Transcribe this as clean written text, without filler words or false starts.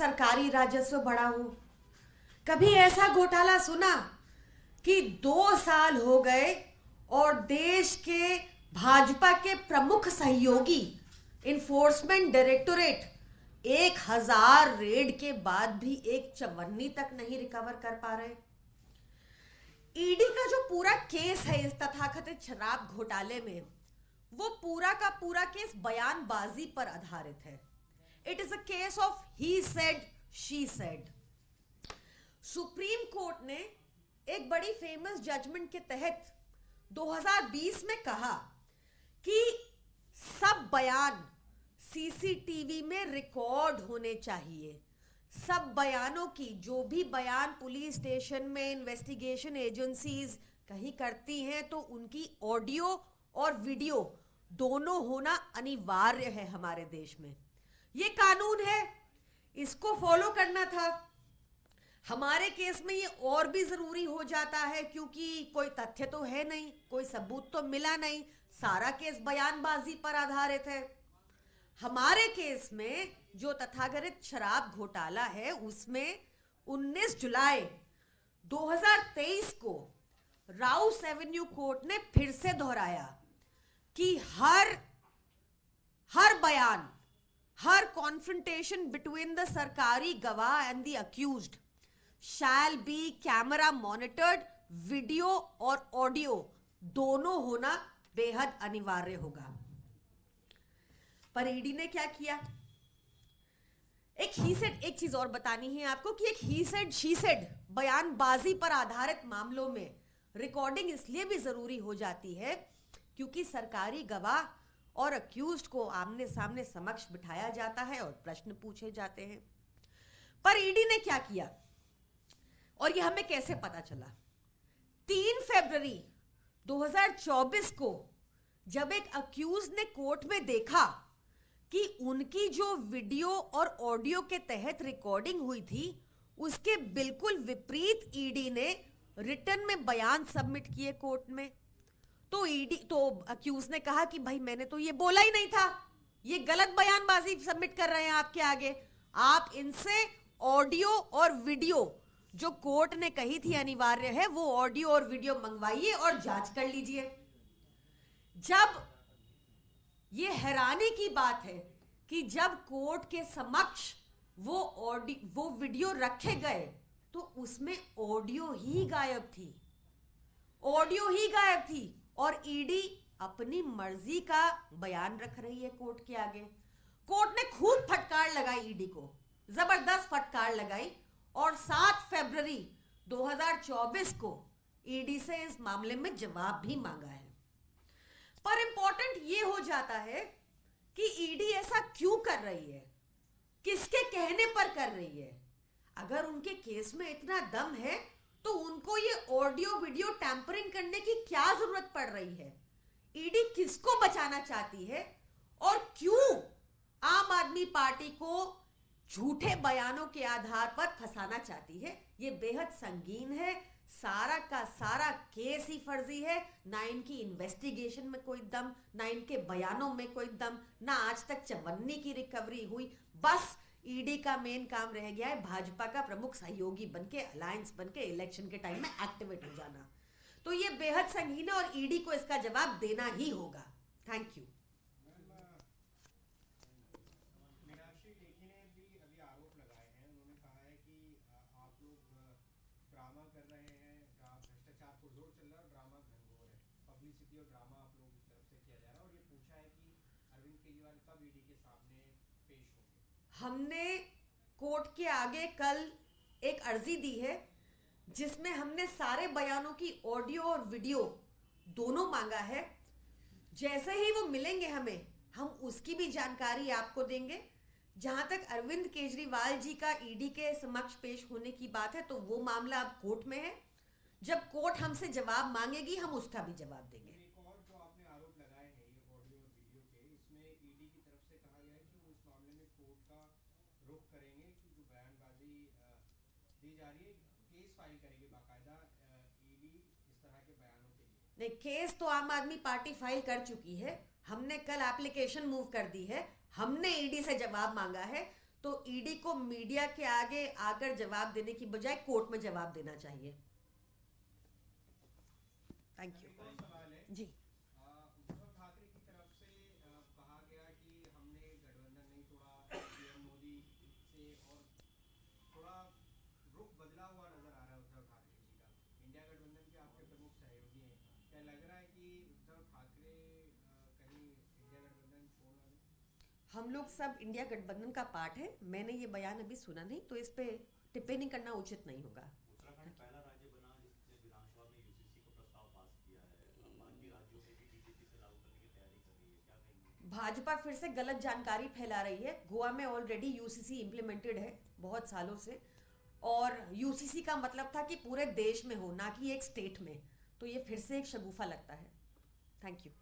सरकारी राजस्व बढ़ा हो? कभी ऐसा घोटाला सुना कि 2 साल हो गए और देश के भाजपा के प्रमुख सहयोगी इन्फोर्समेंट डायरेक्टोरेट 1000 रेड के बाद भी एक चवन्नी तक नहीं रिकवर कर पा रहे? ईडी का जो पूरा केस है इस तथाकथित शराब घोटाले में, वो पूरा का पूरा केस बयानबाजी पर आधारित है। It is a case of he said she said. Supreme court ने एक बड़ी फेमस जजमेंट के तहत 2020 में कहा कि सब बयान सीसीटीवी में रिकॉर्ड होने चाहिए। सब बयानों की, जो भी बयान पुलिस स्टेशन में इन्वेस्टिगेशन एजेंसीज कहीं करती हैं, तो उनकी ऑडियो और वीडियो दोनों होना अनिवार्य है हमारे देश में। ये कानून है, इसको फॉलो करना था। हमारे केस में ये और भी जरूरी हो जाता है क्योंकि कोई तथ्य तो है नहीं, कोई सबूत तो मिला नहीं, सारा केस बयानबाजी पर आधारित है। हमारे केस में जो तथाकथित शराब घोटाला है उसमें 19 जुलाई 2023 को राउस एवेन्यू कोर्ट ने फिर से दोहराया कि हर बयान, हर कॉन्फ्रंटेशन बिटवीन द सरकारी गवाह and the accused shall be camera monitored, video और ऑडियो दोनों होना बेहद अनिवार्य होगा। पर ईडी ने क्या किया? एक चीज और बतानी है आपको कि एक ही सेड शी सेड बयानबाजी पर आधारित मामलों में रिकॉर्डिंग इसलिए भी जरूरी हो जाती है क्योंकि सरकारी गवाह और अक्यूज्ड को आमने सामने समक्ष बिठाया जाता है और प्रश्न पूछे जाते हैं। पर ईडी ने क्या किया और यह हमें कैसे पता चला? 3 फरवरी 2024 को जब एक अक्यूज ने कोर्ट में देखा कि उनकी जो वीडियो और ऑडियो के तहत रिकॉर्डिंग हुई थी उसके बिल्कुल विपरीत ईडी ने रिटर्न में बयान सबमिट किए कोर्ट में, तो अक्यूज ने कहा कि भाई मैंने तो ये बोला ही नहीं था, ये गलत बयानबाजी सबमिट कर रहे हैं आपके आगे, आप इनसे ऑडियो और वीडियो जो कोर्ट ने कही थी अनिवार्य है वो ऑडियो और वीडियो मंगवाइए और जांच कर लीजिए। जब ये हैरानी की बात है कि जब कोर्ट के समक्ष वो वीडियो रखे गए तो उसमें ऑडियो ही गायब थी और ईडी अपनी मर्जी का बयान रख रही है कोर्ट के आगे। कोर्ट ने खूब फटकार लगाई ईडी को, जबरदस्त फटकार लगाई और 7 फरवरी 2024 को ईडी से इस मामले में जवाब भी मांगा है। पर इंपॉर्टेंट ये हो जाता है कि ईडी ऐसा क्यों कर रही है, किसके कहने पर कर रही है? अगर उनके केस में इतना दम है तो उनको ये ऑडियो वीडियो टैंपरिंग करने की क्या जरूरत पड़ रही है? ईडी किसको बचाना चाहती है और क्यों आम आदमी पार्टी को झूठे बयानों के आधार पर फंसाना चाहती है? ये बेहद संगीन है, सारा का सारा केस ही फर्जी है। ना इनकी इन्वेस्टिगेशन में कोई दम, ना इनके बयानों में कोई दम, ना आज तक चवन्नी की रिकवरी हुई। बस ईडी का मेन काम रह गया है भाजपा का प्रमुख सहयोगी बनके, अलायंस बनके इलेक्शन के टाइम में एक्टिवेट हो जाना। तो ये बेहद संगीन है और ईडी को इसका जवाब देना ही होगा। Thank you. हमने कोर्ट के आगे कल एक अर्जी दी है जिसमें हमने सारे बयानों की ऑडियो और वीडियो दोनों मांगा है। जैसे ही वो मिलेंगे हमें, हम उसकी भी जानकारी आपको देंगे। जहां तक अरविंद केजरीवाल जी का ईडी के समक्ष पेश होने की बात है तो वो मामला अब कोर्ट में है। जब कोर्ट हमसे जवाब मांगेगी हम उसका भी जवाब देंगे। नहीं, केस तो आम आदमी पार्टी फाइल कर चुकी है। हमने कल एप्लीकेशन मूव कर दी है, हमने ईडी से जवाब मांगा है। तो ईडी को मीडिया के आगे आकर जवाब देने की बजाय कोर्ट में जवाब देना चाहिए। Thank you. सवाल है जी, उद्धव ठाकरे की तरफ से कहा गया कि हमने गठबंधन नहीं तोड़ा, पीएम मोदी से, और थोड़ा रुख बदला हुआ नजर आ रहा है उद्धव ठाकरे जी का। इंडिया गठबंधन के आपके प्रमुख सहयोगी हैं, क्या लग रहा है कि उद्धव ठाकरे कहीं इंडिया गठबंधन छोड़ ना दें? हम लोग सब इंडिया गठबंधन का पार्ट है। मैंने ये बयान अभी सुना नहीं, तो इस पे टिप्पणी करना उचित नहीं होगा। उत्तराखंड पहला राज्य बना जिसने विधानसभा में यूसीसी को प्रस्ताव पास किया है। अब बाकी राज्यों में भी बीजेपी से लागू करने की तैयारी कर रही है, क्या कहेंगे? भाजपा फिर से गलत जानकारी फैला रही है। गोवा में ऑलरेडी यूसीसी इम्प्लीमेंटेड है बहुत सालों से, और यूसीसी का मतलब था कि पूरे देश में हो, ना कि एक स्टेट में। तो ये फिर से एक शगुफा लगता है। Thank you.